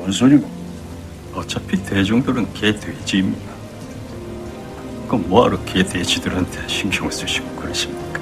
뭔 소리고? 어차피 대중들은 개돼지입니다. 그럼 뭐하러 개돼지들한테 신경을 쓰시고 그러십니까?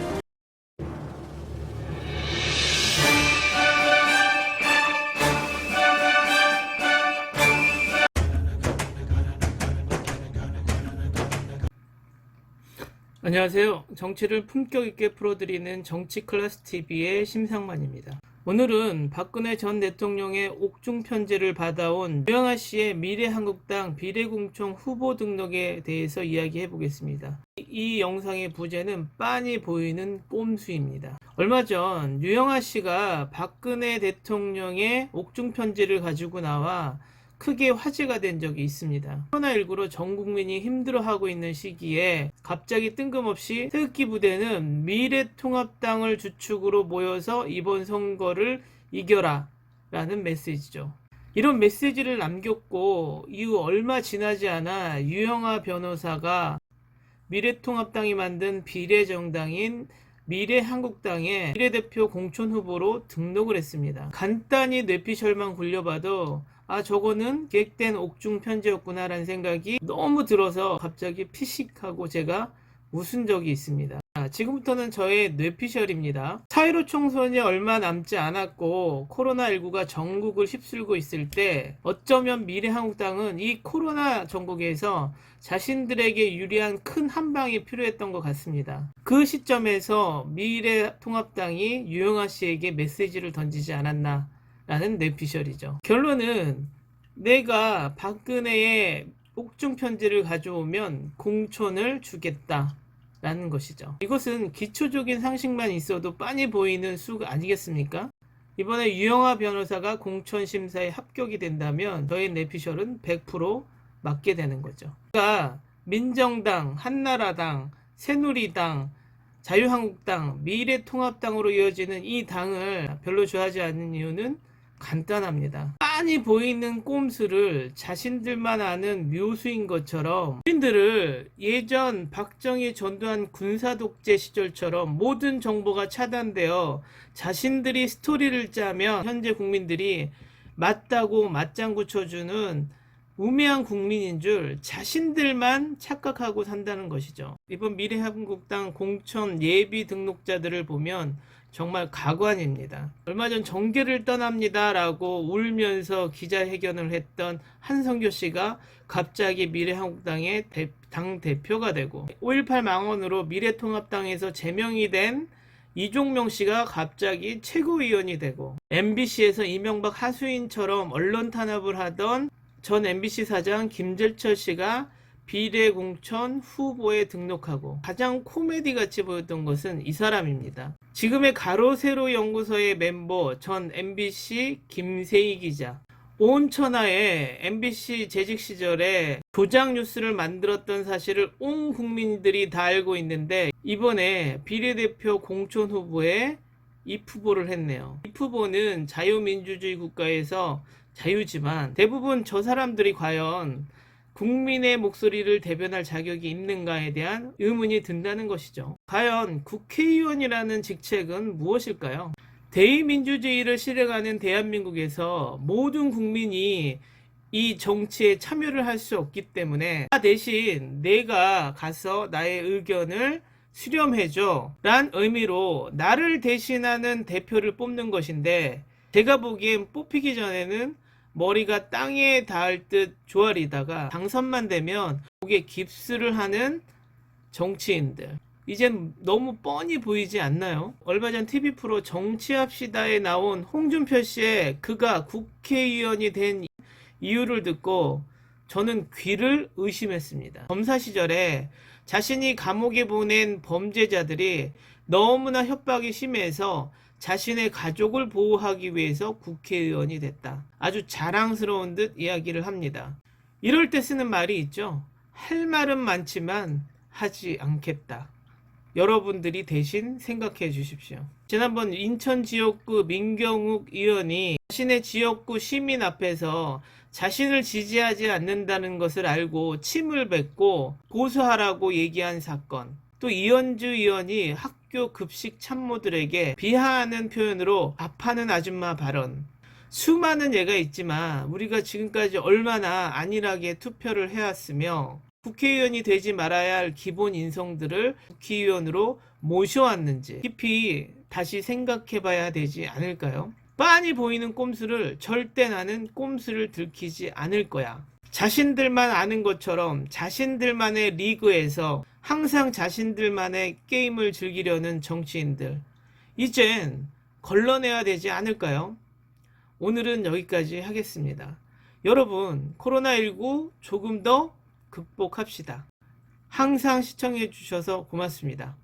안녕하세요. 정치를 품격 있게 풀어드리는 정치클래스TV의 심상만입니다. 오늘은 박근혜 전 대통령의 옥중 편지를 받아온 유영아 씨의 미래한국당 비례공천 후보 등록에 대해서 이야기해 보겠습니다. 이 영상의 부제는 빤히 보이는 꼼수입니다. 얼마 전 유영아 씨가 박근혜 대통령의 옥중 편지를 가지고 나와 크게 화제가 된 적이 있습니다. 코로나19로 전 국민이 힘들어하고 있는 시기에 갑자기 뜬금없이 태극기 부대는 미래통합당을 주축으로 모여서 이번 선거를 이겨라 라는 메시지죠. 이런 메시지를 남겼고 이후 얼마 지나지 않아 유영아 변호사가 미래통합당이 만든 비례정당인 미래한국당의 비례대표 공천 후보로 등록을 했습니다. 간단히 뇌피셜만 굴려봐도 저거는 계획된 옥중 편지였구나 라는 생각이 너무 들어서 갑자기 피식하고 제가 웃은 적이 있습니다. 지금부터는 저의 뇌피셜입니다. 4.15 총선이 얼마 남지 않았고 코로나19가 전국을 휩쓸고 있을 때 어쩌면 미래한국당은 이 코로나 전국에서 자신들에게 유리한 큰 한방이 필요했던 것 같습니다. 그 시점에서 미래통합당이 유영아 씨에게 메시지를 던지지 않았나 라는 뇌피셜이죠. 결론은 내가 박근혜의 옥중 편지를 가져오면 공천을 주겠다 라는 것이죠. 이것은 기초적인 상식만 있어도 빤히 보이는 수가 아니겠습니까? 이번에 유영아 변호사가 공천심사에 합격이 된다면 저의 뇌피셜은 100% 맞게 되는 거죠. 그러니까 민정당, 한나라당, 새누리당, 자유한국당, 미래통합당으로 이어지는 이 당을 별로 좋아하지 않는 이유는 간단합니다. 빤히 보이는 꼼수를 자신들만 아는 묘수인 것처럼 국민들을 예전 박정희 전두환 군사독재 시절처럼 모든 정보가 차단되어 자신들이 스토리를 짜면 현재 국민들이 맞다고 맞장구 쳐주는 우매한 국민인 줄 자신들만 착각하고 산다는 것이죠. 이번 미래한국당 공천 예비 등록자들을 보면 정말 가관입니다. 얼마 전 정계를 떠납니다 라고 울면서 기자회견을 했던 한성교 씨가 갑자기 미래한국당의 당대표가 되고 5.18 망언으로 미래통합당에서 제명이 된 이종명 씨가 갑자기 최고위원이 되고 MBC에서 이명박 하수인처럼 언론 탄압을 하던 전 MBC 사장 김재철 씨가 비례공천 후보에 등록하고 가장 코미디 같이 보였던 것은 이 사람입니다. 지금의 가로세로 연구소의 멤버 전 MBC 김세희 기자. 온 천하에 MBC 재직 시절에 조작 뉴스를 만들었던 사실을 온 국민들이 다 알고 있는데 이번에 비례대표 공천 후보에 입후보를 했네요. 입후보는 자유민주주의 국가에서 자유지만 대부분 저 사람들이 과연 국민의 목소리를 대변할 자격이 있는가에 대한 의문이 든다는 것이죠. 과연 국회의원이라는 직책은 무엇일까요? 대의민주주의를 실행하는 대한민국에서 모든 국민이 이 정치에 참여를 할 수 없기 때문에 대신 내가 가서 나의 의견을 수렴해줘 란 의미로 나를 대신하는 대표를 뽑는 것인데 제가 보기엔 뽑히기 전에는 머리가 땅에 닿을 듯 조아리다가 당선만 되면 목에 깁스를 하는 정치인들. 이젠 너무 뻔히 보이지 않나요? 얼마 전 TV 프로 정치합시다에 나온 홍준표 씨의 그가 국회의원이 된 이유를 듣고 저는 귀를 의심했습니다. 검사 시절에 자신이 감옥에 보낸 범죄자들이 너무나 협박이 심해서 자신의 가족을 보호하기 위해서 국회의원이 됐다. 아주 자랑스러운 듯 이야기를 합니다. 이럴 때 쓰는 말이 있죠. 할 말은 많지만 하지 않겠다. 여러분들이 대신 생각해 주십시오. 지난번 인천 지역구 민경욱 의원이 자신의 지역구 시민 앞에서 자신을 지지하지 않는다는 것을 알고 침을 뱉고 고소하라고 얘기한 사건. 또 이현주 의원이 학교 급식 참모들에게 비하하는 표현으로 밥하는 아줌마 발언. 수많은 예가 있지만 우리가 지금까지 얼마나 안일하게 투표를 해왔으며 국회의원이 되지 말아야 할 기본 인성들을 국회의원으로 모셔왔는지 깊이 다시 생각해 봐야 되지 않을까요? 빤히 보이는 꼼수를 절대 나는 꼼수를 들키지 않을 거야. 자신들만 아는 것처럼 자신들만의 리그에서 항상 자신들만의 게임을 즐기려는 정치인들, 이젠 걸러내야 되지 않을까요? 오늘은 여기까지 하겠습니다. 여러분, 코로나19 조금 더 극복합시다. 항상 시청해 주셔서 고맙습니다.